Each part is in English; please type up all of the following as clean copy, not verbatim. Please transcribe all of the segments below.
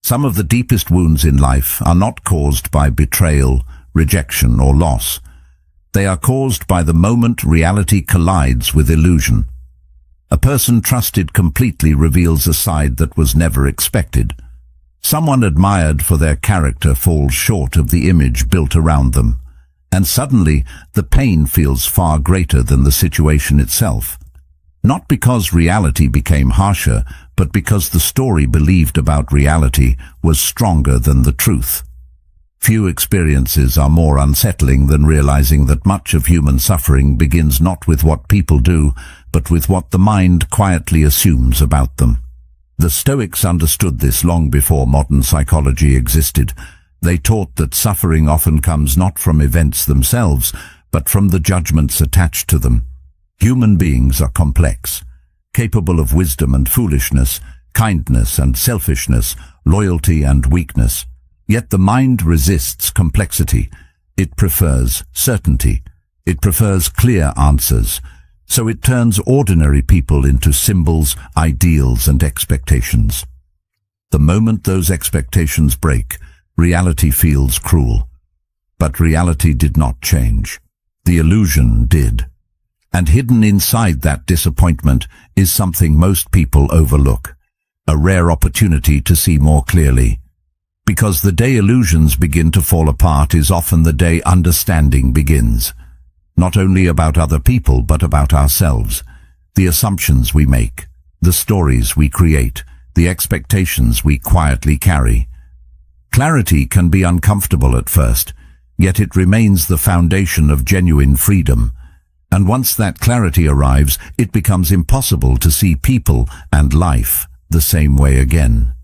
Some of the deepest wounds in life are not caused by betrayal, rejection, or loss. They are caused by the moment reality collides with illusion. A person trusted completely reveals a side that was never expected. Someone admired for their character falls short of the image built around them, and suddenly the pain feels far greater than the situation itself. Not because reality became harsher, but because the story believed about reality was stronger than the truth. Few experiences are more unsettling than realizing that much of human suffering begins not with what people do, but with what the mind quietly assumes about them. The Stoics understood this long before modern psychology existed. They taught that suffering often comes not from events themselves, but from the judgments attached to them. Human beings are complex, capable of wisdom and foolishness, kindness and selfishness, loyalty and weakness. Yet the mind resists complexity. It prefers certainty. It prefers clear answers. So it turns ordinary people into symbols, ideals, and expectations. The moment those expectations break, reality feels cruel. But reality did not change. The illusion did. And hidden inside that disappointment is something most people overlook, a rare opportunity to see more clearly. Because the day illusions begin to fall apart is often the day understanding begins. Not only about other people, but about ourselves. The assumptions we make, the stories we create, the expectations we quietly carry. Clarity can be uncomfortable at first, yet it remains the foundation of genuine freedom. And once that clarity arrives, it becomes impossible to see people and life the same way again.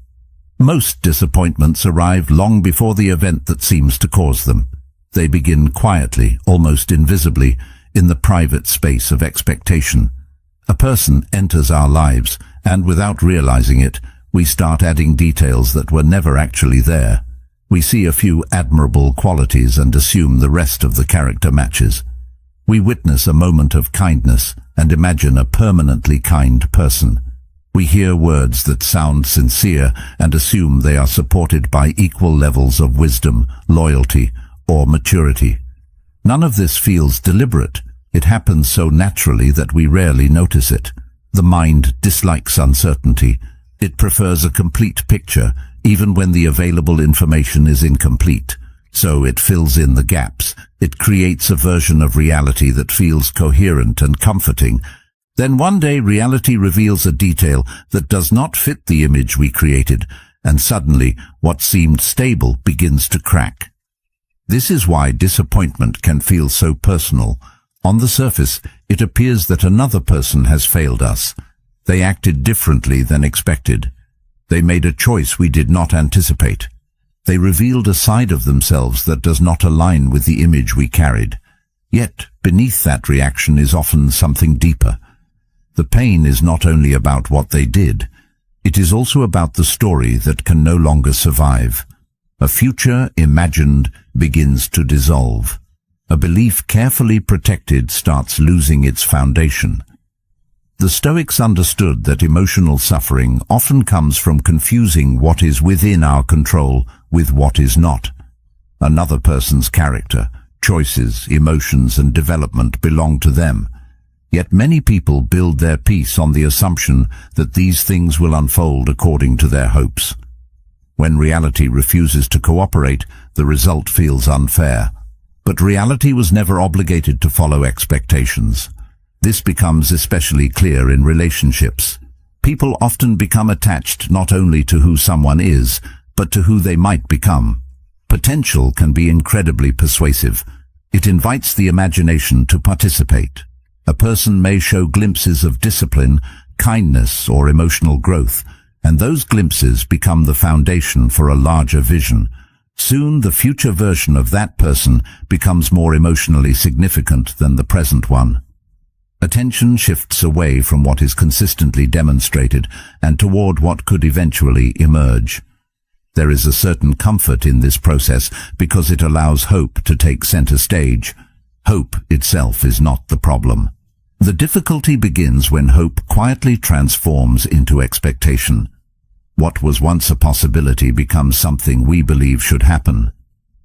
Most disappointments arrive long before the event that seems to cause them. They begin quietly, almost invisibly, in the private space of expectation. A person enters our lives, and without realizing it, we start adding details that were never actually there. We see a few admirable qualities and assume the rest of the character matches. We witness a moment of kindness and imagine a permanently kind person. We hear words that sound sincere and assume they are supported by equal levels of wisdom, loyalty, or maturity. None of this feels deliberate. It happens so naturally that we rarely notice it. The mind dislikes uncertainty. It prefers a complete picture, even when the available information is incomplete. So it fills in the gaps. It creates a version of reality that feels coherent and comforting. Then one day reality reveals a detail that does not fit the image we created, and suddenly what seemed stable begins to crack. This is why disappointment can feel so personal. On the surface, it appears that another person has failed us. They acted differently than expected. They made a choice we did not anticipate. They revealed a side of themselves that does not align with the image we carried. Yet, beneath that reaction is often something deeper. The pain is not only about what they did, it is also about the story that can no longer survive. A future imagined begins to dissolve. A belief carefully protected starts losing its foundation. The Stoics understood that emotional suffering often comes from confusing what is within our control with what is not. Another person's character, choices, emotions, and development belong to them. Yet many people build their peace on the assumption that these things will unfold according to their hopes. When reality refuses to cooperate, the result feels unfair. But reality was never obligated to follow expectations. This becomes especially clear in relationships. People often become attached not only to who someone is, but to who they might become. Potential can be incredibly persuasive. It invites the imagination to participate. A person may show glimpses of discipline, kindness, or emotional growth, and those glimpses become the foundation for a larger vision. Soon the future version of that person becomes more emotionally significant than the present one. Attention shifts away from what is consistently demonstrated and toward what could eventually emerge. There is a certain comfort in this process because it allows hope to take center stage. Hope itself is not the problem. The difficulty begins when hope quietly transforms into expectation. What was once a possibility becomes something we believe should happen.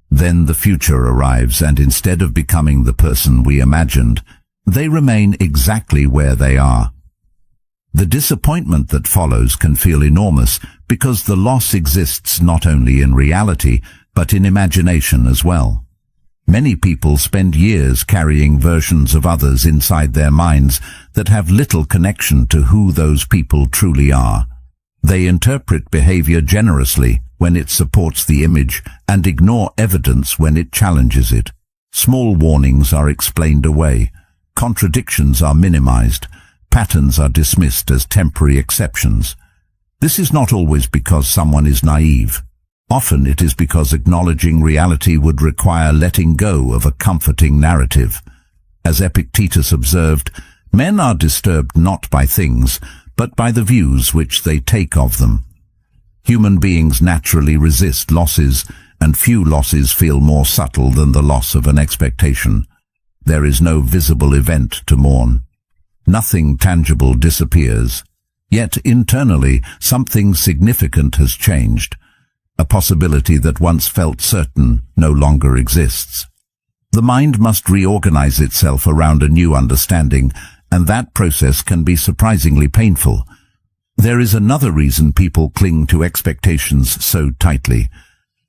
Then the future arrives, and instead of becoming the person we imagined, they remain exactly where they are. The disappointment that follows can feel enormous because the loss exists not only in reality, but in imagination as well. Many people spend years carrying versions of others inside their minds that have little connection to who those people truly are. They interpret behavior generously when it supports the image and ignore evidence when it challenges it. Small warnings are explained away. Contradictions are minimized. Patterns are dismissed as temporary exceptions. This is not always because someone is naive. Often it is because acknowledging reality would require letting go of a comforting narrative. As Epictetus observed, men are disturbed not by things, but by the views which they take of them. Human beings naturally resist losses, and few losses feel more subtle than the loss of an expectation. There is no visible event to mourn. Nothing tangible disappears. Yet internally, something significant has changed. A possibility that once felt certain no longer exists. The mind must reorganize itself around a new understanding, and that process can be surprisingly painful. There is another reason people cling to expectations so tightly.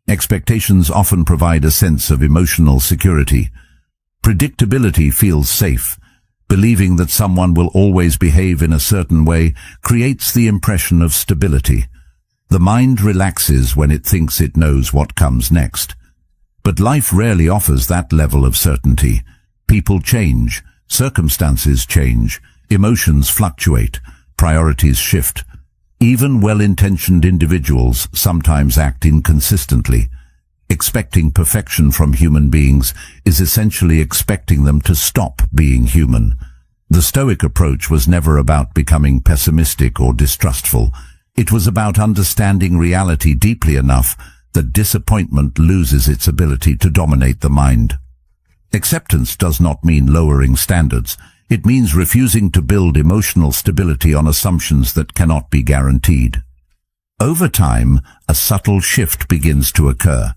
Expectations often provide a sense of emotional security. Predictability feels safe. Believing that someone will always behave in a certain way creates the impression of stability. The mind relaxes when it thinks it knows what comes next. But life rarely offers that level of certainty. People change, circumstances change, emotions fluctuate, priorities shift. Even well-intentioned individuals sometimes act inconsistently. Expecting perfection from human beings is essentially expecting them to stop being human. The Stoic approach was never about becoming pessimistic or distrustful. It was about understanding reality deeply enough that disappointment loses its ability to dominate the mind. Acceptance does not mean lowering standards. It means refusing to build emotional stability on assumptions that cannot be guaranteed. Over time, a subtle shift begins to occur.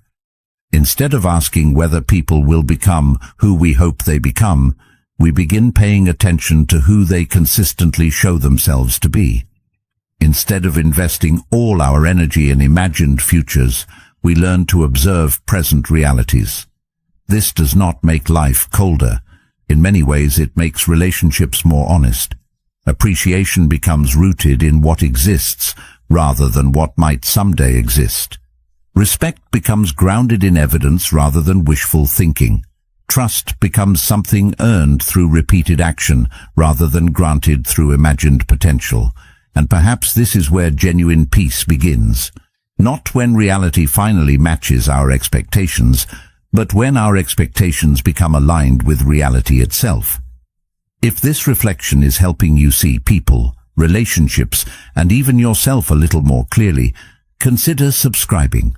Instead of asking whether people will become who we hope they become, we begin paying attention to who they consistently show themselves to be. Instead of investing all our energy in imagined futures, we learn to observe present realities. This does not make life colder. In many ways, it makes relationships more honest. Appreciation becomes rooted in what exists rather than what might someday exist. Respect becomes grounded in evidence rather than wishful thinking. Trust becomes something earned through repeated action rather than granted through imagined potential. And perhaps this is where genuine peace begins. Not when reality finally matches our expectations, but when our expectations become aligned with reality itself. If this reflection is helping you see people, relationships, and even yourself a little more clearly, consider subscribing.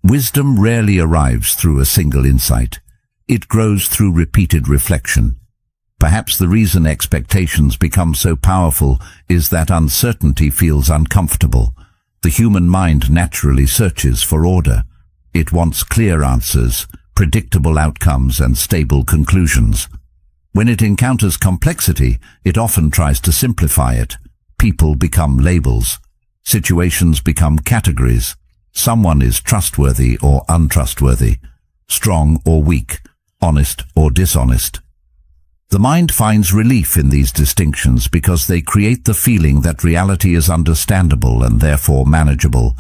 Wisdom rarely arrives through a single insight. It grows through repeated reflection. Perhaps the reason expectations become so powerful is that uncertainty feels uncomfortable. The human mind naturally searches for order. It wants clear answers, predictable outcomes, and stable conclusions. When it encounters complexity, it often tries to simplify it. People become labels. Situations become categories. Someone is trustworthy or untrustworthy, strong or weak, honest or dishonest. The mind finds relief in these distinctions because they create the feeling that reality is understandable and therefore manageable.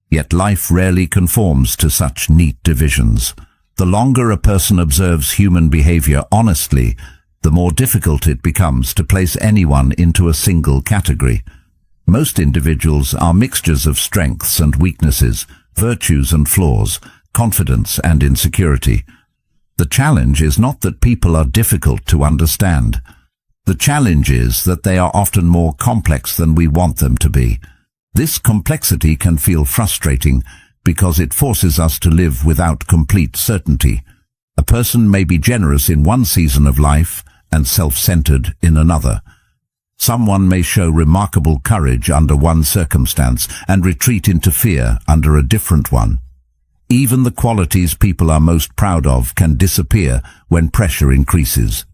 Yet life rarely conforms to such neat divisions. The longer a person observes human behavior honestly, the more difficult it becomes to place anyone into a single category. Most individuals are mixtures of strengths and weaknesses, virtues and flaws, confidence and insecurity. The challenge is not that people are difficult to understand. The challenge is that they are often more complex than we want them to be. This complexity can feel frustrating because it forces us to live without complete certainty. A person may be generous in one season of life and self-centered in another. Someone may show remarkable courage under one circumstance and retreat into fear under a different one. Even the qualities people are most proud of can disappear when pressure increases.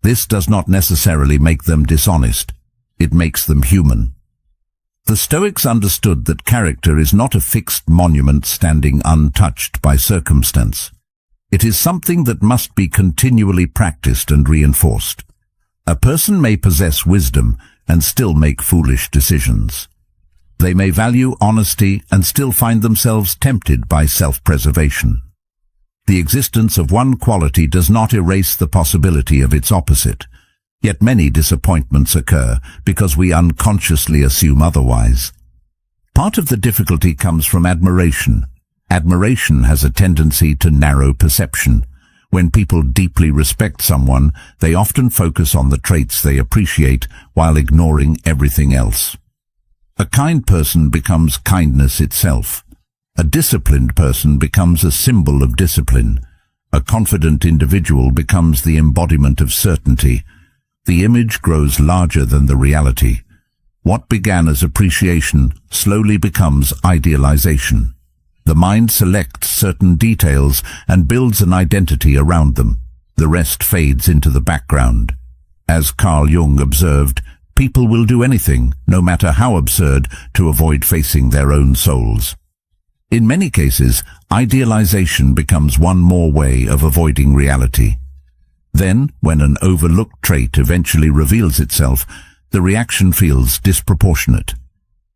This does not necessarily make them dishonest. It makes them human. The Stoics understood that character is not a fixed monument standing untouched by circumstance. It is something that must be continually practiced and reinforced. A person may possess wisdom and still make foolish decisions. They may value honesty and still find themselves tempted by self-preservation. The existence of one quality does not erase the possibility of its opposite. Yet many disappointments occur because we unconsciously assume otherwise. Part of the difficulty comes from admiration. Admiration has a tendency to narrow perception. When people deeply respect someone, they often focus on the traits they appreciate while ignoring everything else. A kind person becomes kindness itself. A disciplined person becomes a symbol of discipline. A confident individual becomes the embodiment of certainty. The image grows larger than the reality. What began as appreciation slowly becomes idealization. The mind selects certain details and builds an identity around them. The rest fades into the background. As Carl Jung observed, people will do anything, no matter how absurd, to avoid facing their own souls. In many cases, idealization becomes one more way of avoiding reality. Then, when an overlooked trait eventually reveals itself, the reaction feels disproportionate.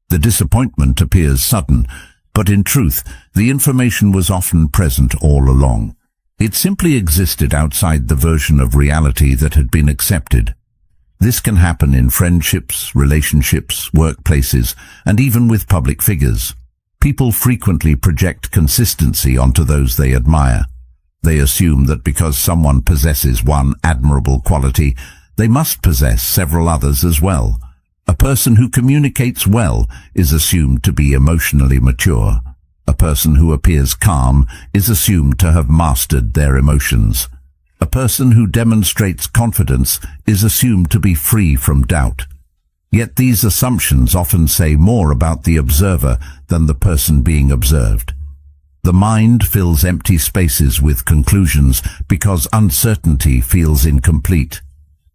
The disappointment appears sudden, but in truth, the information was often present all along. It simply existed outside the version of reality that had been accepted. This can happen in friendships, relationships, workplaces, and even with public figures. People frequently project consistency onto those they admire. They assume that because someone possesses one admirable quality, they must possess several others as well. A person who communicates well is assumed to be emotionally mature. A person who appears calm is assumed to have mastered their emotions. A person who demonstrates confidence is assumed to be free from doubt. Yet these assumptions often say more about the observer than the person being observed. The mind fills empty spaces with conclusions because uncertainty feels incomplete.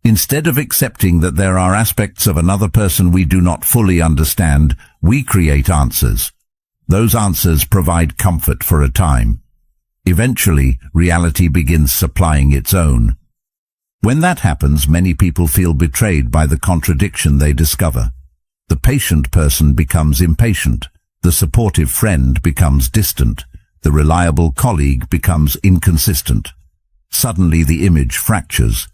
Instead of accepting that there are aspects of another person we do not fully understand, we create answers. Those answers provide comfort for a time. Eventually, reality begins supplying its own. When that happens, many people feel betrayed by the contradiction they discover. The patient person becomes impatient. The supportive friend becomes distant. The reliable colleague becomes inconsistent. Suddenly the image fractures.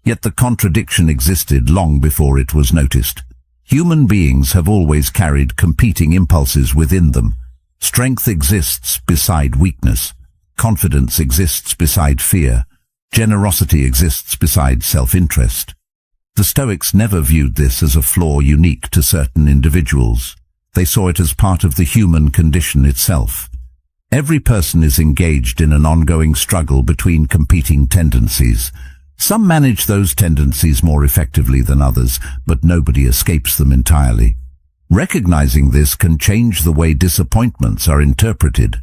Yet the contradiction existed long before it was noticed. Human beings have always carried competing impulses within them. Strength exists beside weakness. Confidence exists beside fear. Generosity exists beside self-interest. The Stoics never viewed this as a flaw unique to certain individuals. They saw it as part of the human condition itself. Every person is engaged in an ongoing struggle between competing tendencies. Some manage those tendencies more effectively than others, but nobody escapes them entirely. Recognizing this can change the way disappointments are interpreted.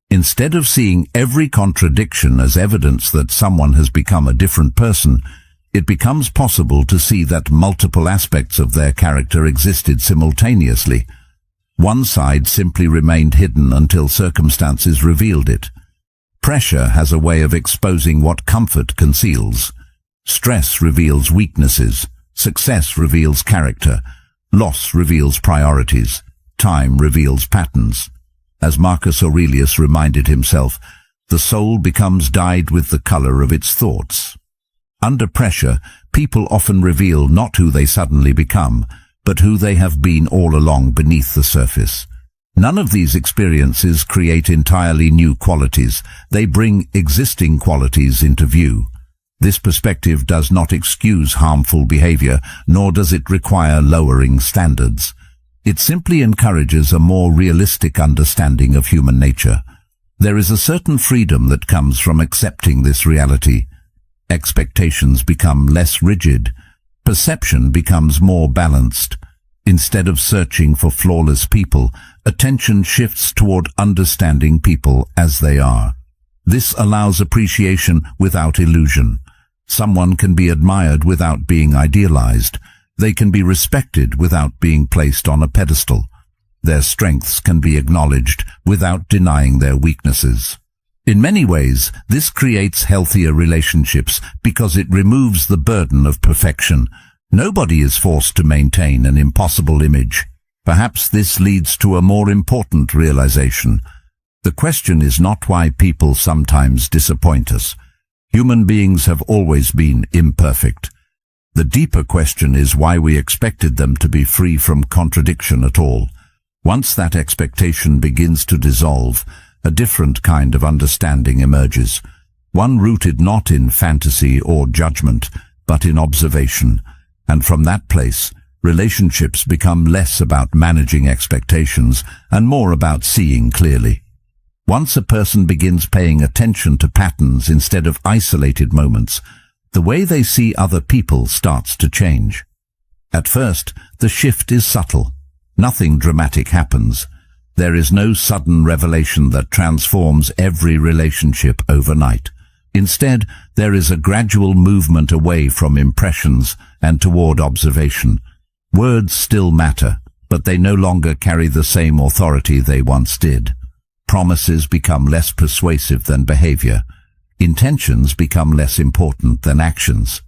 Instead of seeing every contradiction as evidence that someone has become a different person, it becomes possible to see that multiple aspects of their character existed simultaneously. One side simply remained hidden until circumstances revealed it. Pressure has a way of exposing what comfort conceals. Stress reveals weaknesses. Success reveals character. Loss reveals priorities. Time reveals patterns. As Marcus Aurelius reminded himself, the soul becomes dyed with the color of its thoughts. Under pressure, people often reveal not who they suddenly become, but who they have been all along beneath the surface. None of these experiences create entirely new qualities. They bring existing qualities into view. This perspective does not excuse harmful behavior, nor does it require lowering standards. It simply encourages a more realistic understanding of human nature. There is a certain freedom that comes from accepting this reality. Expectations become less rigid. perception becomes more balanced. Instead of searching for flawless people, attention shifts toward understanding people as they are. This allows appreciation without illusion. Someone can be admired without being idealized. They can be respected without being placed on a pedestal. Their strengths can be acknowledged without denying their weaknesses. In many ways, this creates healthier relationships because it removes the burden of perfection. Nobody is forced to maintain an impossible image. Perhaps this leads to a more important realization. The question is not why people sometimes disappoint us. Human beings have always been imperfect. The deeper question is why we expected them to be free from contradiction at all. Once that expectation begins to dissolve, a different kind of understanding emerges, one rooted not in fantasy or judgment, but in observation. And from that place, relationships become less about managing expectations and more about seeing clearly. Once a person begins paying attention to patterns instead of isolated moments, the way they see other people starts to change. At first, the shift is subtle. Nothing dramatic happens. There is no sudden revelation that transforms every relationship overnight. Instead, there is a gradual movement away from impressions and toward observation. Words still matter, but they no longer carry the same authority they once did. Promises become less persuasive than behavior. Intentions become less important than actions.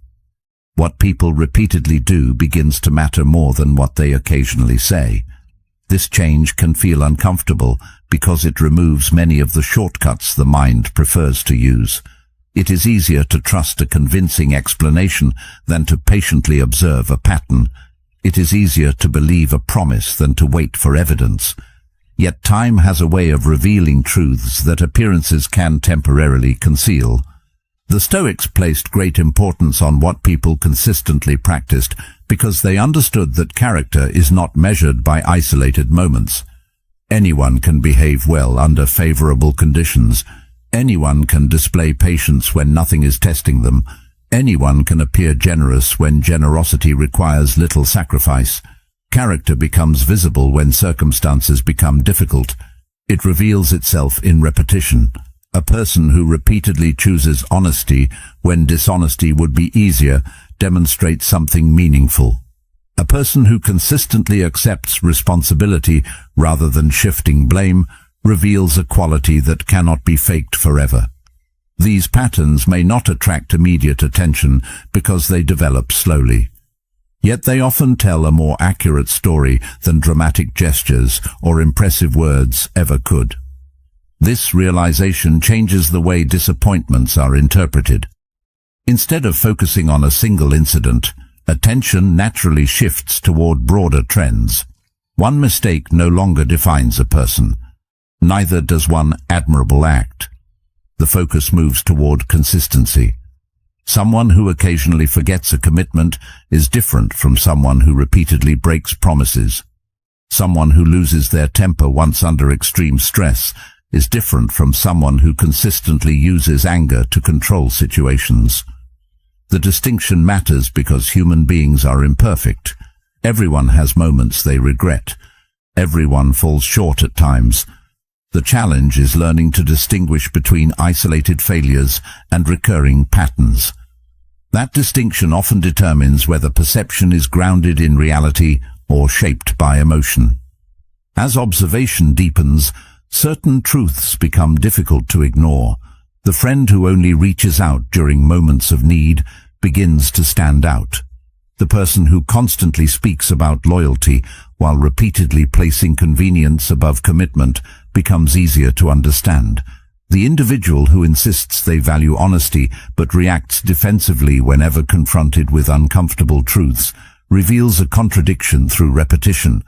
What people repeatedly do begins to matter more than what they occasionally say. This change can feel uncomfortable because it removes many of the shortcuts the mind prefers to use. It is easier to trust a convincing explanation than to patiently observe a pattern. It is easier to believe a promise than to wait for evidence. Yet time has a way of revealing truths that appearances can temporarily conceal. The Stoics placed great importance on what people consistently practiced because they understood that character is not measured by isolated moments. Anyone can behave well under favorable conditions. Anyone can display patience when nothing is testing them. Anyone can appear generous when generosity requires little sacrifice. Character becomes visible when circumstances become difficult. It reveals itself in repetition. A person who repeatedly chooses honesty when dishonesty would be easier demonstrates something meaningful. A person who consistently accepts responsibility rather than shifting blame reveals a quality that cannot be faked forever. These patterns may not attract immediate attention because they develop slowly. Yet they often tell a more accurate story than dramatic gestures or impressive words ever could. This realization changes the way disappointments are interpreted. Instead of focusing on a single incident, attention naturally shifts toward broader trends. One mistake no longer defines a person. Neither does one admirable act. The focus moves toward consistency. Someone who occasionally forgets a commitment is different from someone who repeatedly breaks promises. Someone who loses their temper once under extreme stress is different from someone who consistently uses anger to control situations. The distinction matters because human beings are imperfect. Everyone has moments they regret. Everyone falls short at times. The challenge is learning to distinguish between isolated failures and recurring patterns. That distinction often determines whether perception is grounded in reality or shaped by emotion. As observation deepens, certain truths become difficult to ignore. The friend who only reaches out during moments of need begins to stand out. The person who constantly speaks about loyalty while repeatedly placing convenience above commitment becomes easier to understand. The individual who insists they value honesty but reacts defensively whenever confronted with uncomfortable truths reveals a contradiction through repetition.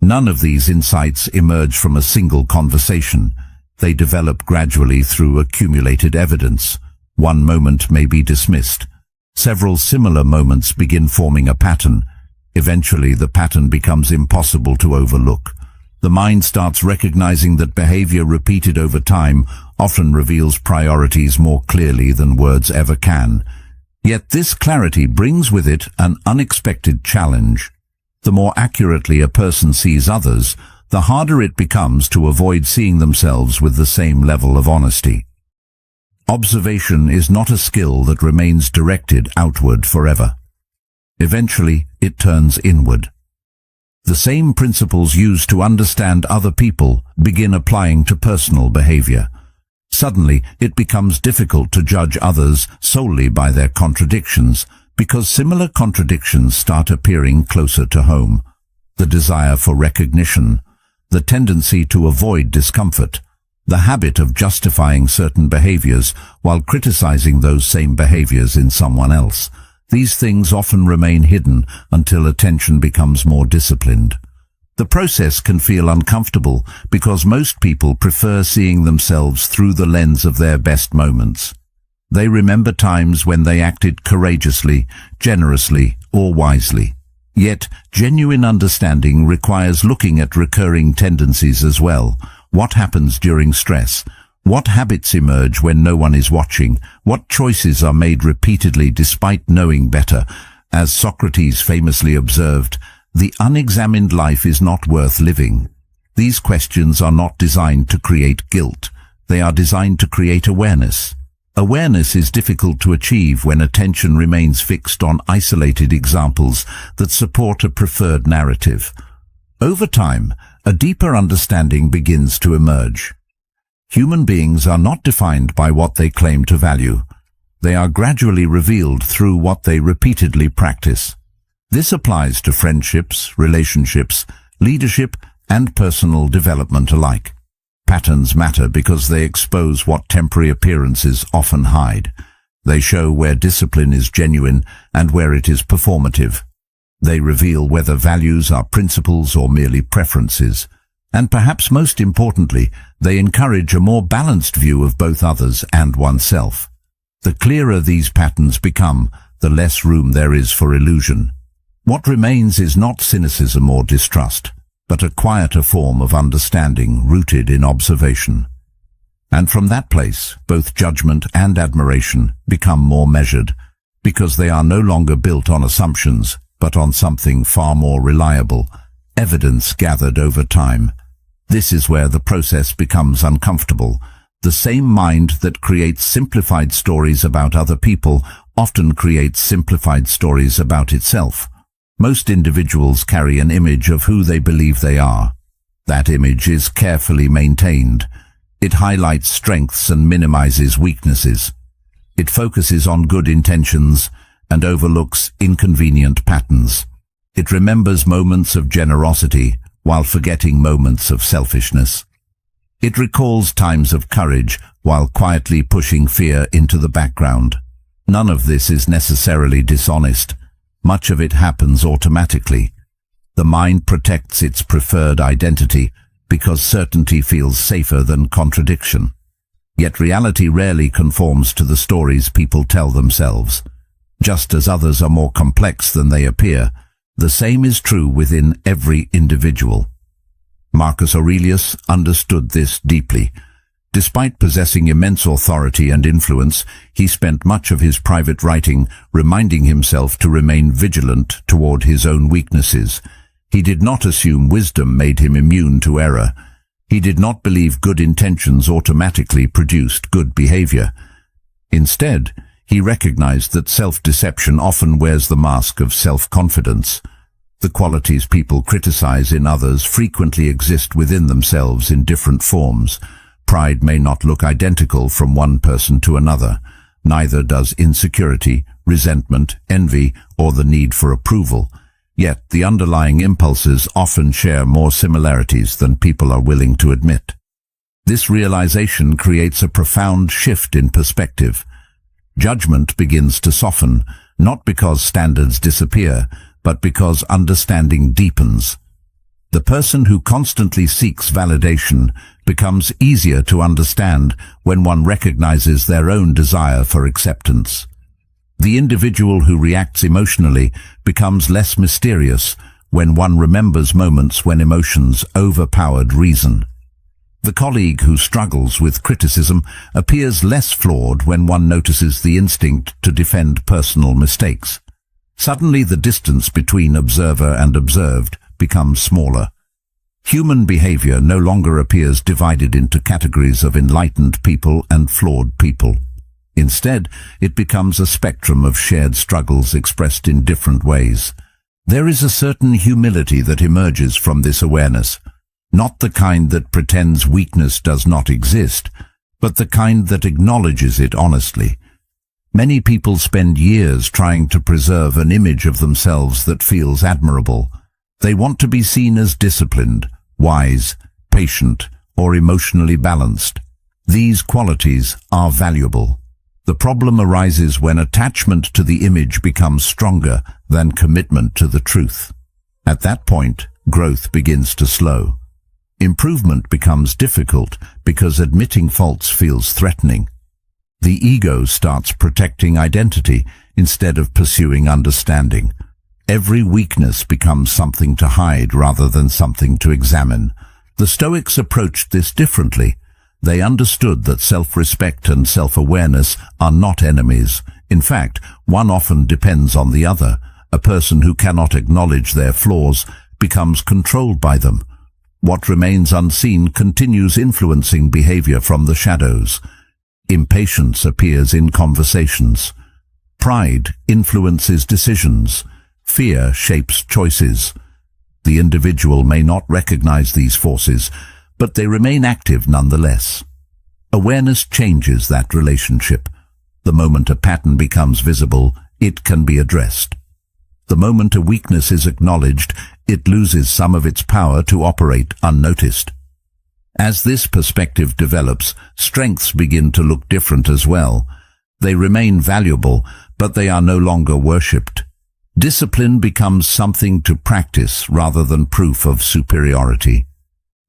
None of these insights emerge from a single conversation. They develop gradually through accumulated evidence. One moment may be dismissed. Several similar moments begin forming a pattern. Eventually, the pattern becomes impossible to overlook. The mind starts recognizing that behavior repeated over time often reveals priorities more clearly than words ever can. Yet this clarity brings with it an unexpected challenge. The more accurately a person sees others, the harder it becomes to avoid seeing themselves with the same level of honesty. Observation is not a skill that remains directed outward forever. Eventually, it turns inward. The same principles used to understand other people begin applying to personal behavior. Suddenly, it becomes difficult to judge others solely by their contradictions, because similar contradictions start appearing closer to home. The desire for recognition, the tendency to avoid discomfort, the habit of justifying certain behaviors while criticizing those same behaviors in someone else. These things often remain hidden until attention becomes more disciplined. The process can feel uncomfortable because most people prefer seeing themselves through the lens of their best moments. They remember times when they acted courageously, generously, or wisely. Yet, genuine understanding requires looking at recurring tendencies as well. What happens during stress? What habits emerge when no one is watching? What choices are made repeatedly despite knowing better? As Socrates famously observed, the unexamined life is not worth living. These questions are not designed to create guilt. They are designed to create awareness. Awareness is difficult to achieve when attention remains fixed on isolated examples that support a preferred narrative. Over time, a deeper understanding begins to emerge. Human beings are not defined by what they claim to value. They are gradually revealed through what they repeatedly practice. This applies to friendships, relationships, leadership, and personal development alike. Patterns matter because they expose what temporary appearances often hide. They show where discipline is genuine and where it is performative. They reveal whether values are principles or merely preferences. And perhaps most importantly, they encourage a more balanced view of both others and oneself. The clearer these patterns become, the less room there is for illusion. What remains is not cynicism or distrust, but a quieter form of understanding rooted in observation. And from that place, both judgment and admiration become more measured, because they are no longer built on assumptions, but on something far more reliable, evidence gathered over time. This is where the process becomes uncomfortable. The same mind that creates simplified stories about other people often creates simplified stories about itself. Most individuals carry an image of who they believe they are. That image is carefully maintained. It highlights strengths and minimizes weaknesses. It focuses on good intentions and overlooks inconvenient patterns. It remembers moments of generosity while forgetting moments of selfishness. It recalls times of courage while quietly pushing fear into the background. None of this is necessarily dishonest. Much of it happens automatically. The mind protects its preferred identity because certainty feels safer than contradiction. Yet reality rarely conforms to the stories people tell themselves. Just as others are more complex than they appear, the same is true within every individual. Marcus Aurelius understood this deeply. Despite possessing immense authority and influence, he spent much of his private writing reminding himself to remain vigilant toward his own weaknesses. He did not assume wisdom made him immune to error. He did not believe good intentions automatically produced good behavior. Instead, he recognized that self-deception often wears the mask of self-confidence. The qualities people criticize in others frequently exist within themselves in different forms. Pride may not look identical from one person to another. Neither does insecurity, resentment, envy, or the need for approval. Yet the underlying impulses often share more similarities than people are willing to admit. This realization creates a profound shift in perspective. Judgment begins to soften, not because standards disappear, but because understanding deepens. The person who constantly seeks validation becomes easier to understand when one recognizes their own desire for acceptance. The individual who reacts emotionally becomes less mysterious when one remembers moments when emotions overpowered reason. The colleague who struggles with criticism appears less flawed when one notices the instinct to defend personal mistakes. Suddenly the distance between observer and observed becomes smaller. Human behavior no longer appears divided into categories of enlightened people and flawed people. Instead, it becomes a spectrum of shared struggles expressed in different ways. There is a certain humility that emerges from this awareness, not the kind that pretends weakness does not exist, but the kind that acknowledges it honestly. Many people spend years trying to preserve an image of themselves that feels admirable. They want to be seen as disciplined, wise, patient, or emotionally balanced. These qualities are valuable. The problem arises when attachment to the image becomes stronger than commitment to the truth. At that point, growth begins to slow. Improvement becomes difficult because admitting faults feels threatening. The ego starts protecting identity instead of pursuing understanding. Every weakness becomes something to hide rather than something to examine. The Stoics approached this differently. They understood that self-respect and self-awareness are not enemies. In fact, one often depends on the other. A person who cannot acknowledge their flaws becomes controlled by them. What remains unseen continues influencing behavior from the shadows. Impatience appears in conversations. Pride influences decisions. Fear shapes choices. The individual may not recognize these forces, but they remain active nonetheless. Awareness changes that relationship. The moment a pattern becomes visible, it can be addressed. The moment a weakness is acknowledged, it loses some of its power to operate unnoticed. As this perspective develops, strengths begin to look different as well. They remain valuable, but they are no longer worshipped. Discipline becomes something to practice rather than proof of superiority.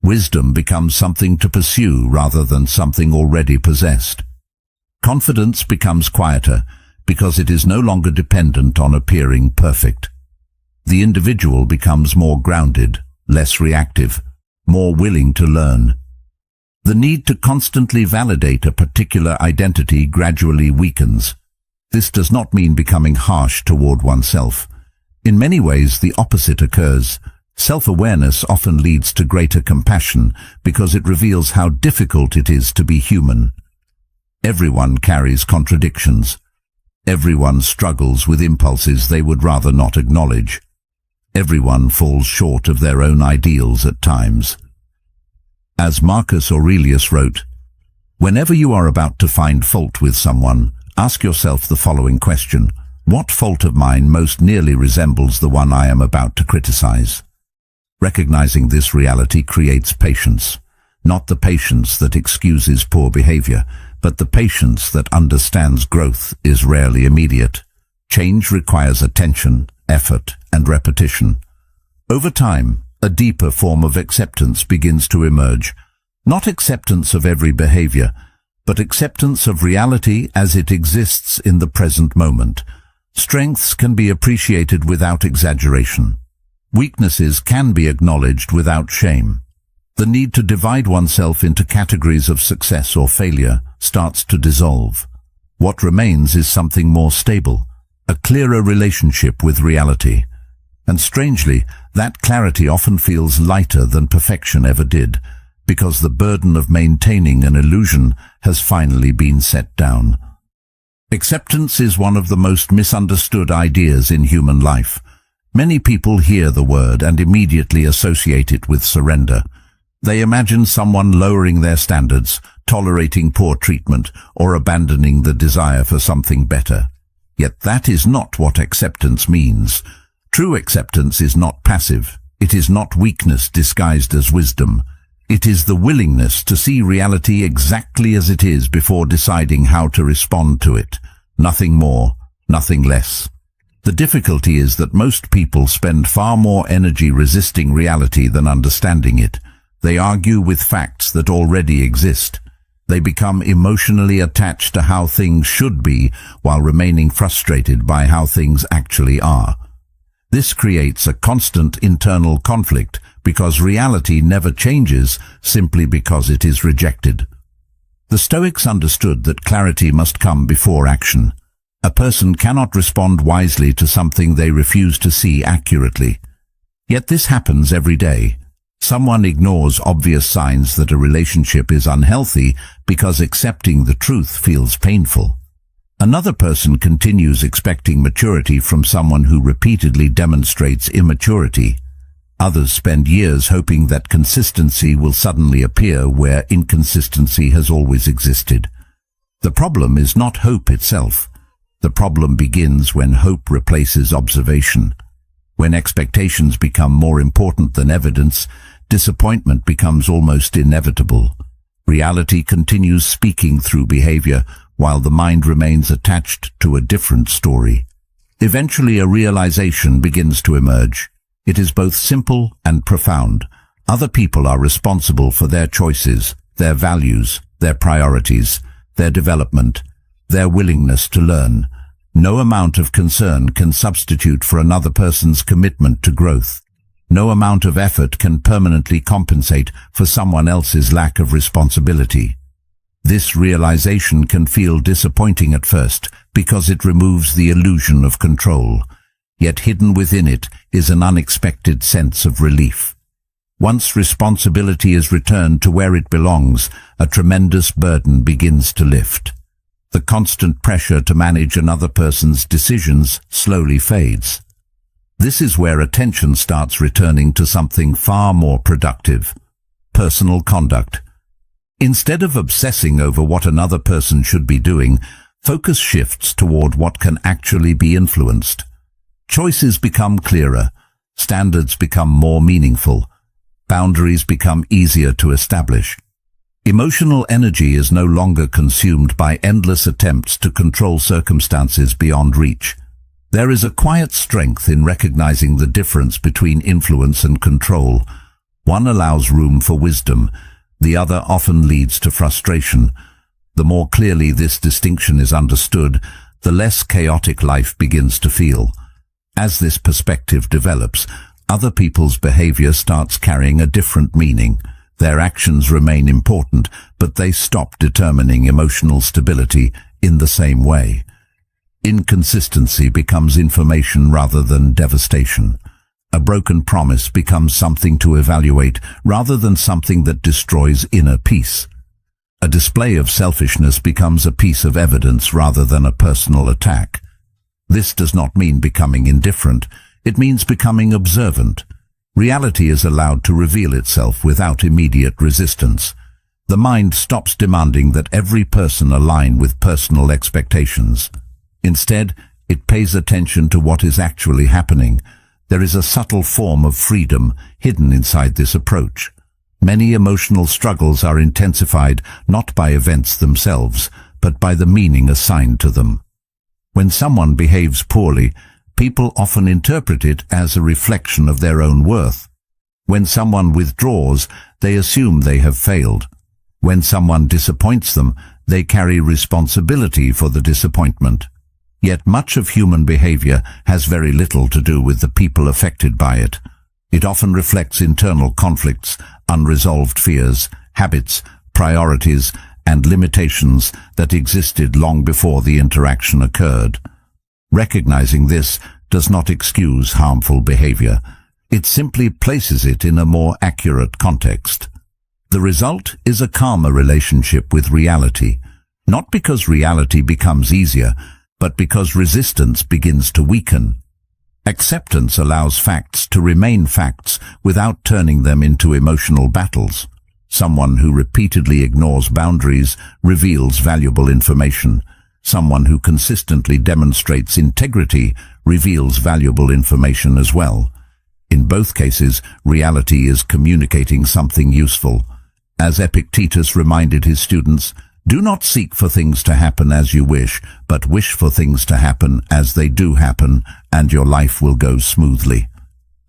Wisdom becomes something to pursue rather than something already possessed. Confidence becomes quieter because it is no longer dependent on appearing perfect. The individual becomes more grounded, less reactive, more willing to learn. The need to constantly validate a particular identity gradually weakens. This does not mean becoming harsh toward oneself. In many ways, the opposite occurs. Self-awareness often leads to greater compassion because it reveals how difficult it is to be human. Everyone carries contradictions. Everyone struggles with impulses they would rather not acknowledge. Everyone falls short of their own ideals at times. As Marcus Aurelius wrote, "Whenever you are about to find fault with someone, ask yourself the following question: what fault of mine most nearly resembles the one I am about to criticize?" Recognizing this reality creates patience, not the patience that excuses poor behavior, but the patience that understands growth is rarely immediate. Change requires attention, effort, and repetition. Over time, a deeper form of acceptance begins to emerge, not acceptance of every behavior, but acceptance of reality as it exists in the present moment. Strengths can be appreciated without exaggeration. Weaknesses can be acknowledged without shame. The need to divide oneself into categories of success or failure starts to dissolve. What remains is something more stable, a clearer relationship with reality. And strangely, that clarity often feels lighter than perfection ever did, because the burden of maintaining an illusion has finally been set down. Acceptance is one of the most misunderstood ideas in human life. Many people hear the word and immediately associate it with surrender. They imagine someone lowering their standards, tolerating poor treatment, or abandoning the desire for something better. Yet that is not what acceptance means. True acceptance is not passive. It is not weakness disguised as wisdom. It is the willingness to see reality exactly as it is before deciding how to respond to it. Nothing more, nothing less. The difficulty is that most people spend far more energy resisting reality than understanding it. They argue with facts that already exist. They become emotionally attached to how things should be while remaining frustrated by how things actually are. This creates a constant internal conflict because reality never changes simply because it is rejected. The Stoics understood that clarity must come before action. A person cannot respond wisely to something they refuse to see accurately. Yet this happens every day. Someone ignores obvious signs that a relationship is unhealthy because accepting the truth feels painful. Another person continues expecting maturity from someone who repeatedly demonstrates immaturity. Others spend years hoping that consistency will suddenly appear where inconsistency has always existed. The problem is not hope itself. The problem begins when hope replaces observation. When expectations become more important than evidence, disappointment becomes almost inevitable. Reality continues speaking through behavior, while the mind remains attached to a different story. Eventually a realization begins to emerge. It is both simple and profound. Other people are responsible for their choices, their values, their priorities, their development, their willingness to learn. No amount of concern can substitute for another person's commitment to growth. No amount of effort can permanently compensate for someone else's lack of responsibility. This realization can feel disappointing at first because it removes the illusion of control. Yet hidden within it is an unexpected sense of relief. Once responsibility is returned to where it belongs, a tremendous burden begins to lift. The constant pressure to manage another person's decisions slowly fades. This is where attention starts returning to something far more productive: personal conduct. Instead of obsessing over what another person should be doing, focus shifts toward what can actually be influenced. Choices become clearer, standards become more meaningful, boundaries become easier to establish. Emotional energy is no longer consumed by endless attempts to control circumstances beyond reach. There is a quiet strength in recognizing the difference between influence and control. One allows room for wisdom, the other often leads to frustration. The more clearly this distinction is understood, the less chaotic life begins to feel. As this perspective develops, other people's behavior starts carrying a different meaning. Their actions remain important, but they stop determining emotional stability in the same way. Inconsistency becomes information rather than devastation. A broken promise becomes something to evaluate rather than something that destroys inner peace. A display of selfishness becomes a piece of evidence rather than a personal attack. This does not mean becoming indifferent. It means becoming observant. Reality is allowed to reveal itself without immediate resistance. The mind stops demanding that every person align with personal expectations. Instead, it pays attention to what is actually happening. There is a subtle form of freedom hidden inside this approach. Many emotional struggles are intensified not by events themselves, but by the meaning assigned to them. When someone behaves poorly, people often interpret it as a reflection of their own worth. When someone withdraws, they assume they have failed. When someone disappoints them, they carry responsibility for the disappointment. Yet much of human behavior has very little to do with the people affected by it. It often reflects internal conflicts, unresolved fears, habits, priorities, and limitations that existed long before the interaction occurred. Recognizing this does not excuse harmful behavior. It simply places it in a more accurate context. The result is a calmer relationship with reality, not because reality becomes easier, but because resistance begins to weaken. Acceptance allows facts to remain facts without turning them into emotional battles. Someone who repeatedly ignores boundaries reveals valuable information. Someone who consistently demonstrates integrity reveals valuable information as well. In both cases, reality is communicating something useful. As Epictetus reminded his students, do not seek for things to happen as you wish, but wish for things to happen as they do happen, and your life will go smoothly.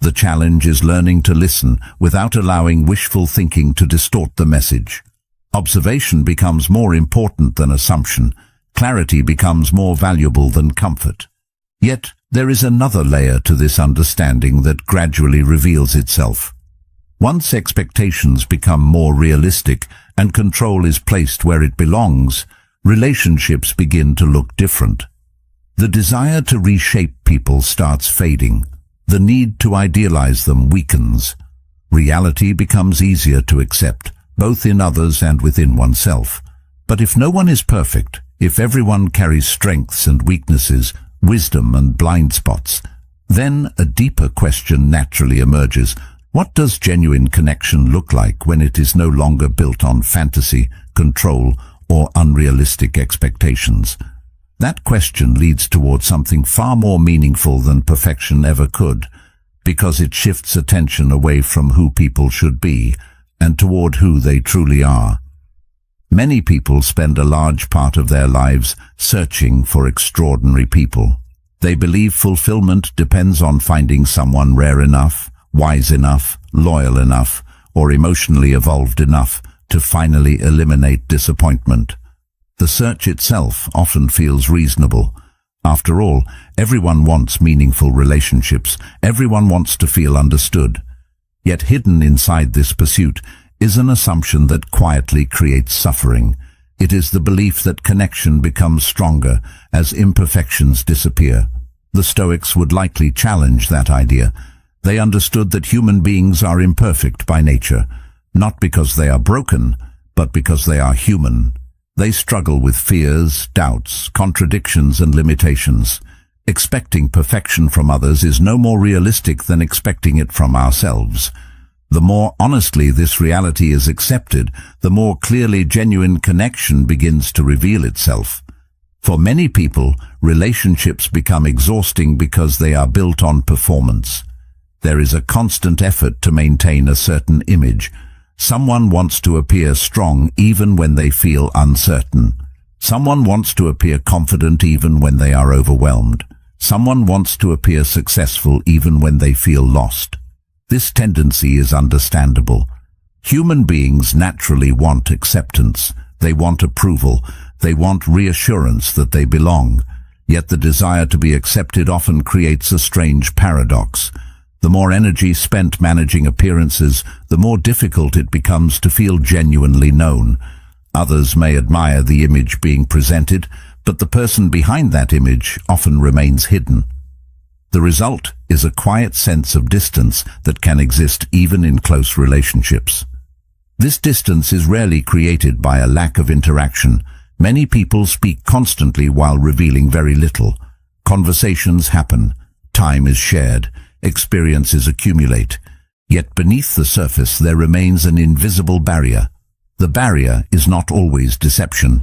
The challenge is learning to listen without allowing wishful thinking to distort the message. Observation becomes more important than assumption. Clarity becomes more valuable than comfort. Yet, there is another layer to this understanding that gradually reveals itself. Once expectations become more realistic and control is placed where it belongs, relationships begin to look different. The desire to reshape people starts fading. The need to idealize them weakens. Reality becomes easier to accept, both in others and within oneself. But if no one is perfect, if everyone carries strengths and weaknesses, wisdom and blind spots, then a deeper question naturally emerges. What does genuine connection look like when it is no longer built on fantasy, control, or unrealistic expectations? That question leads towards something far more meaningful than perfection ever could, because it shifts attention away from who people should be and toward who they truly are. Many people spend a large part of their lives searching for extraordinary people. They believe fulfillment depends on finding someone rare enough, wise enough, loyal enough, or emotionally evolved enough to finally eliminate disappointment. The search itself often feels reasonable. After all, everyone wants meaningful relationships. Everyone wants to feel understood. Yet hidden inside this pursuit is an assumption that quietly creates suffering. It is the belief that connection becomes stronger as imperfections disappear. The Stoics would likely challenge that idea. They understood that human beings are imperfect by nature, not because they are broken, but because they are human. They struggle with fears, doubts, contradictions, and limitations. Expecting perfection from others is no more realistic than expecting it from ourselves. The more honestly this reality is accepted, the more clearly genuine connection begins to reveal itself. For many people, relationships become exhausting because they are built on performance. There is a constant effort to maintain a certain image. Someone wants to appear strong even when they feel uncertain. Someone wants to appear confident even when they are overwhelmed. Someone wants to appear successful even when they feel lost. This tendency is understandable. Human beings naturally want acceptance. They want approval. They want reassurance that they belong. Yet the desire to be accepted often creates a strange paradox. The more energy spent managing appearances, the more difficult it becomes to feel genuinely known. Others may admire the image being presented, but the person behind that image often remains hidden. The result is a quiet sense of distance that can exist even in close relationships. This distance is rarely created by a lack of interaction. Many people speak constantly while revealing very little. Conversations happen, time is shared, experiences accumulate. Yet beneath the surface there remains an invisible barrier. The barrier is not always deception.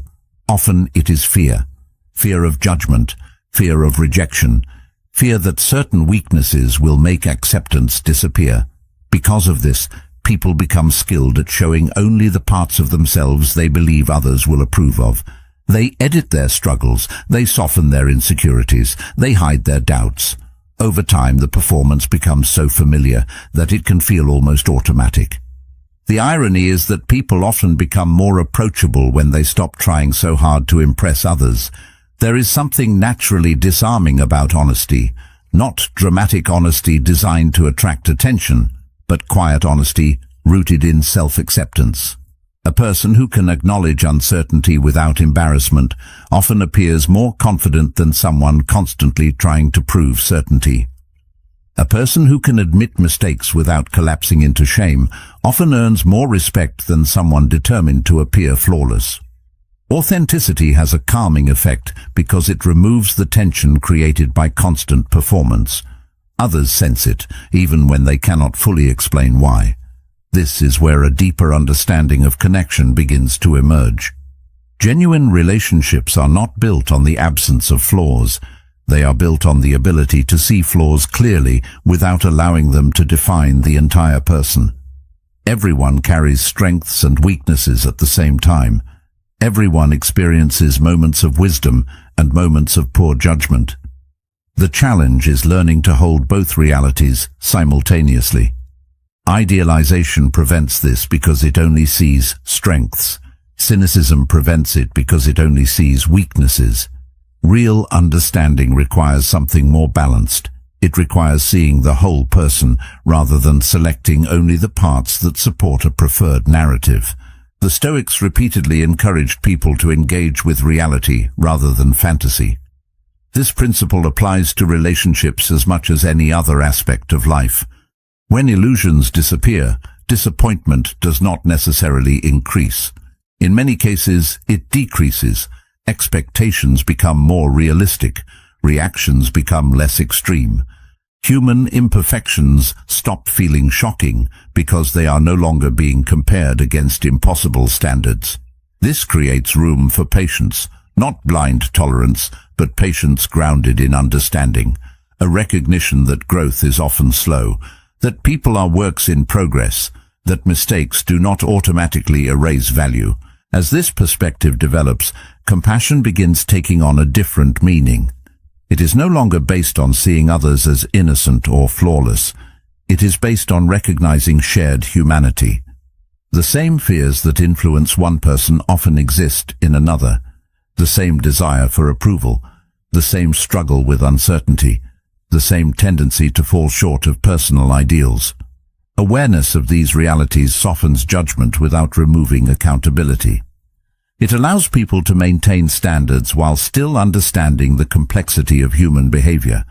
Often it is fear. Fear of judgment, fear of rejection, fear that certain weaknesses will make acceptance disappear. Because of this, people become skilled at showing only the parts of themselves they believe others will approve of. They edit their struggles, they soften their insecurities, they hide their doubts. Over time, the performance becomes so familiar that it can feel almost automatic. The irony is that people often become more approachable when they stop trying so hard to impress others. There is something naturally disarming about honesty, not dramatic honesty designed to attract attention, but quiet honesty rooted in self-acceptance. A person who can acknowledge uncertainty without embarrassment often appears more confident than someone constantly trying to prove certainty. A person who can admit mistakes without collapsing into shame often earns more respect than someone determined to appear flawless. Authenticity has a calming effect because it removes the tension created by constant performance. Others sense it, even when they cannot fully explain why. This is where a deeper understanding of connection begins to emerge. Genuine relationships are not built on the absence of flaws. They are built on the ability to see flaws clearly without allowing them to define the entire person. Everyone carries strengths and weaknesses at the same time. Everyone experiences moments of wisdom and moments of poor judgment. The challenge is learning to hold both realities simultaneously. Idealization prevents this because it only sees strengths. Cynicism prevents it because it only sees weaknesses. Real understanding requires something more balanced. It requires seeing the whole person rather than selecting only the parts that support a preferred narrative. The Stoics repeatedly encouraged people to engage with reality rather than fantasy. This principle applies to relationships as much as any other aspect of life. When illusions disappear, disappointment does not necessarily increase. In many cases, it decreases. Expectations become more realistic. Reactions become less extreme. Human imperfections stop feeling shocking because they are no longer being compared against impossible standards. This creates room for patience, not blind tolerance, but patience grounded in understanding, a recognition that growth is often slow, that people are works in progress, that mistakes do not automatically erase value. As this perspective develops, compassion begins taking on a different meaning. It is no longer based on seeing others as innocent or flawless. It is based on recognizing shared humanity. The same fears that influence one person often exist in another. The same desire for approval, the same struggle with uncertainty, the same tendency to fall short of personal ideals. Awareness of these realities softens judgment without removing accountability. It allows people to maintain standards while still understanding the complexity of human behavior.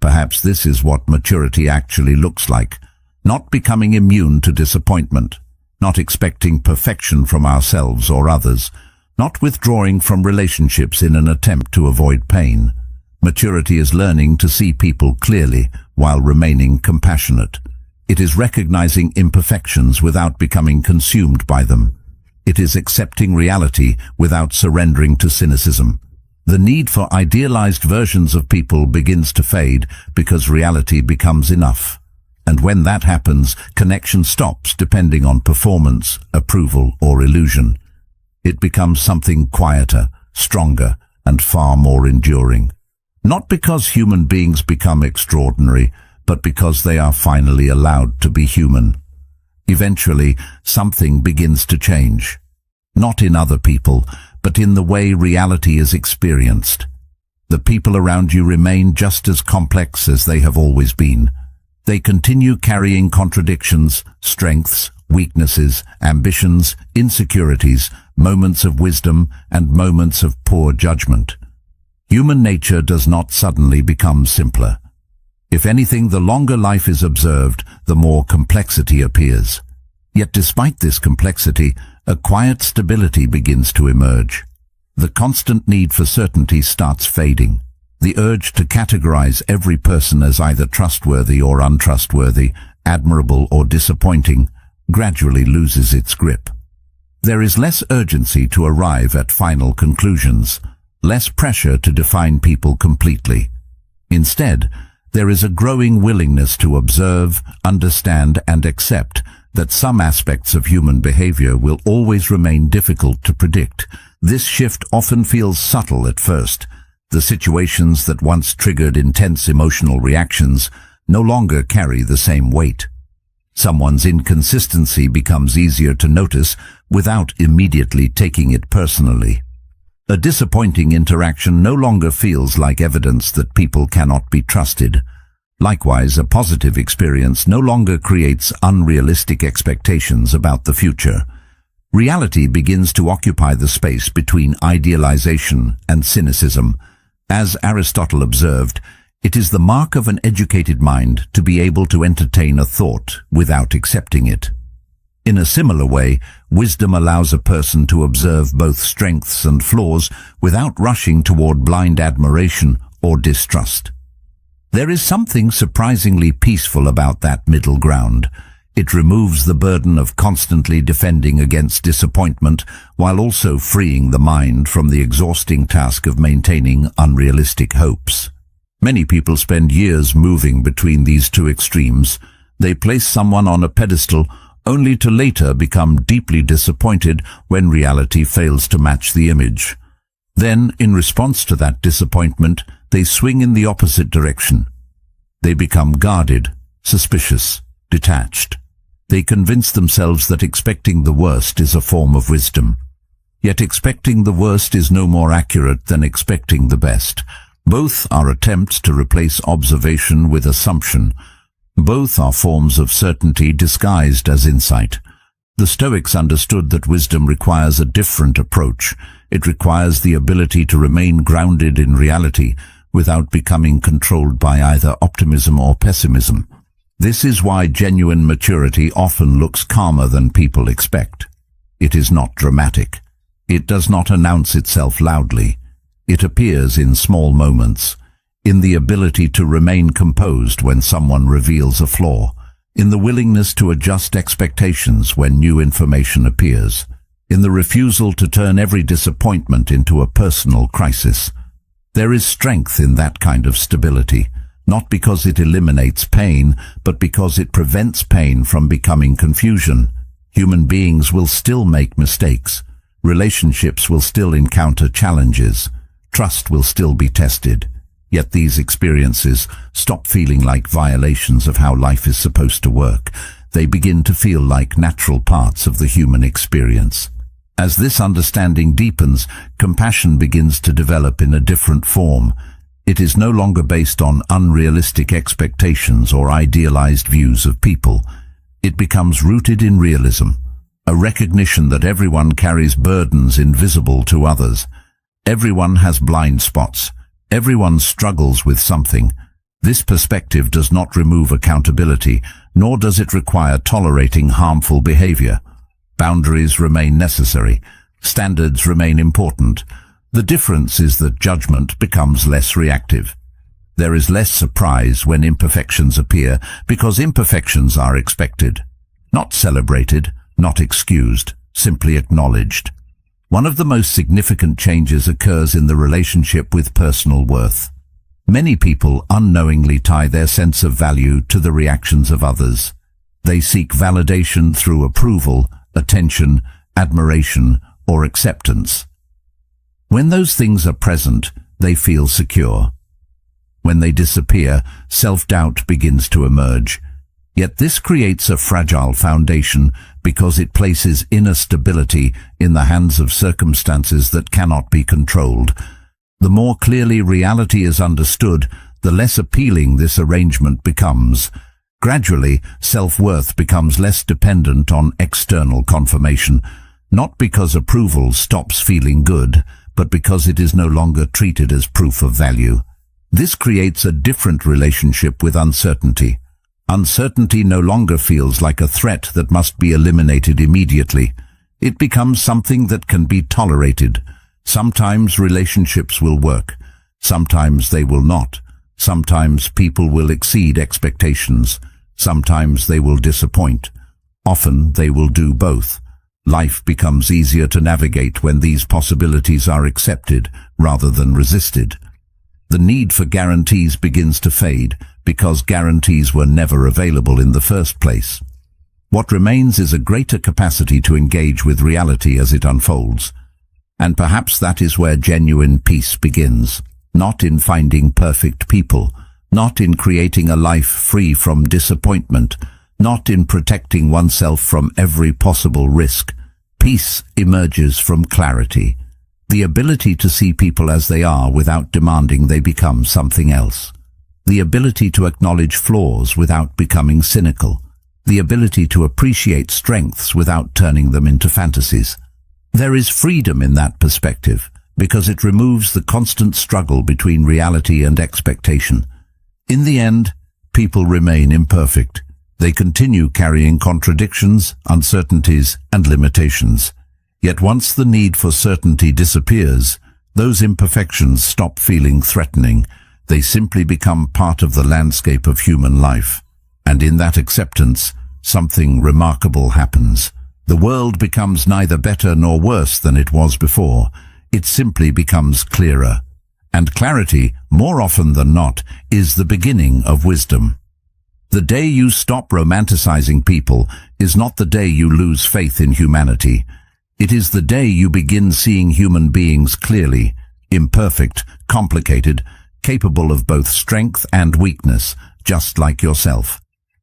Perhaps this is what maturity actually looks like, not becoming immune to disappointment, not expecting perfection from ourselves or others, not withdrawing from relationships in an attempt to avoid pain. Maturity is learning to see people clearly while remaining compassionate. It is recognizing imperfections without becoming consumed by them. It is accepting reality without surrendering to cynicism. The need for idealized versions of people begins to fade because reality becomes enough. And when that happens, connection stops depending on performance, approval, or illusion. It becomes something quieter, stronger, and far more enduring. Not because human beings become extraordinary, but because they are finally allowed to be human. Eventually, something begins to change. Not in other people, but in the way reality is experienced. The people around you remain just as complex as they have always been. They continue carrying contradictions, strengths, weaknesses, ambitions, insecurities, moments of wisdom, and moments of poor judgment. Human nature does not suddenly become simpler. If anything, the longer life is observed, the more complexity appears. Yet despite this complexity, a quiet stability begins to emerge. The constant need for certainty starts fading. The urge to categorize every person as either trustworthy or untrustworthy, admirable or disappointing, gradually loses its grip. There is less urgency to arrive at final conclusions, less pressure to define people completely. Instead, there is a growing willingness to observe, understand, and accept that some aspects of human behavior will always remain difficult to predict. This shift often feels subtle at first. The situations that once triggered intense emotional reactions no longer carry the same weight. Someone's inconsistency becomes easier to notice without immediately taking it personally. A disappointing interaction no longer feels like evidence that people cannot be trusted. Likewise, a positive experience no longer creates unrealistic expectations about the future. Reality begins to occupy the space between idealization and cynicism. As Aristotle observed, it is the mark of an educated mind to be able to entertain a thought without accepting it. In a similar way, wisdom allows a person to observe both strengths and flaws without rushing toward blind admiration or distrust. There is something surprisingly peaceful about that middle ground. It removes the burden of constantly defending against disappointment while also freeing the mind from the exhausting task of maintaining unrealistic hopes. Many people spend years moving between these two extremes. They place someone on a pedestal only to later become deeply disappointed when reality fails to match the image. Then, in response to that disappointment, they swing in the opposite direction. They become guarded, suspicious, detached. They convince themselves that expecting the worst is a form of wisdom. Yet expecting the worst is no more accurate than expecting the best. Both are attempts to replace observation with assumption. Both are forms of certainty disguised as insight. The Stoics understood that wisdom requires a different approach. It requires the ability to remain grounded in reality without becoming controlled by either optimism or pessimism. This is why genuine maturity often looks calmer than people expect. It is not dramatic. It does not announce itself loudly. It appears in small moments, in the ability to remain composed when someone reveals a flaw, in the willingness to adjust expectations when new information appears, in the refusal to turn every disappointment into a personal crisis. There is strength in that kind of stability, not because it eliminates pain, but because it prevents pain from becoming confusion. Human beings will still make mistakes. Relationships will still encounter challenges. Trust will still be tested. Yet these experiences stop feeling like violations of how life is supposed to work. They begin to feel like natural parts of the human experience. As this understanding deepens, compassion begins to develop in a different form. It is no longer based on unrealistic expectations or idealized views of people. It becomes rooted in realism, a recognition that everyone carries burdens invisible to others. Everyone has blind spots. Everyone struggles with something. This perspective does not remove accountability, nor does it require tolerating harmful behavior. Boundaries remain necessary. Standards remain important. The difference is that judgment becomes less reactive. There is less surprise when imperfections appear because imperfections are expected. Not celebrated, not excused, simply acknowledged. One of the most significant changes occurs in the relationship with personal worth. Many people unknowingly tie their sense of value to the reactions of others. They seek validation through approval, attention, admiration, or acceptance. When those things are present, they feel secure. When they disappear, self-doubt begins to emerge. Yet this creates a fragile foundation because it places inner stability in the hands of circumstances that cannot be controlled. The more clearly reality is understood, the less appealing this arrangement becomes. Gradually, self-worth becomes less dependent on external confirmation, not because approval stops feeling good, but because it is no longer treated as proof of value. This creates a different relationship with uncertainty. Uncertainty no longer feels like a threat that must be eliminated immediately. It becomes something that can be tolerated. Sometimes relationships will work. Sometimes they will not. Sometimes people will exceed expectations. Sometimes they will disappoint. Often they will do both. Life becomes easier to navigate when these possibilities are accepted rather than resisted. The need for guarantees begins to fade because guarantees were never available in the first place. What remains is a greater capacity to engage with reality as it unfolds. And perhaps that is where genuine peace begins, not in finding perfect people, not in creating a life free from disappointment, not in protecting oneself from every possible risk. Peace emerges from clarity, the ability to see people as they are without demanding they become something else, the ability to acknowledge flaws without becoming cynical, the ability to appreciate strengths without turning them into fantasies. There is freedom in that perspective because it removes the constant struggle between reality and expectation. In the end, people remain imperfect. They continue carrying contradictions, uncertainties, and limitations. Yet once the need for certainty disappears, those imperfections stop feeling threatening. They simply become part of the landscape of human life. And in that acceptance, something remarkable happens. The world becomes neither better nor worse than it was before. It simply becomes clearer. And clarity, more often than not, is the beginning of wisdom. The day you stop romanticizing people is not the day you lose faith in humanity. It is the day you begin seeing human beings clearly, imperfect, complicated, capable of both strength and weakness, just like yourself.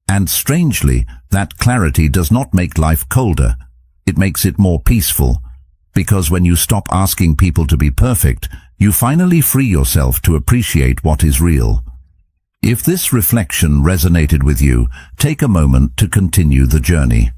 And strangely, that clarity does not make life colder. It makes it more peaceful. Because when you stop asking people to be perfect, you finally free yourself to appreciate what is real. If this reflection resonated with you, take a moment to continue the journey.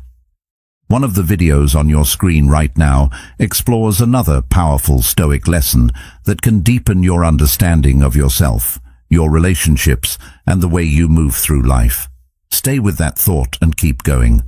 One of the videos on your screen right now explores another powerful Stoic lesson that can deepen your understanding of yourself, your relationships, and the way you move through life. Stay with that thought and keep going.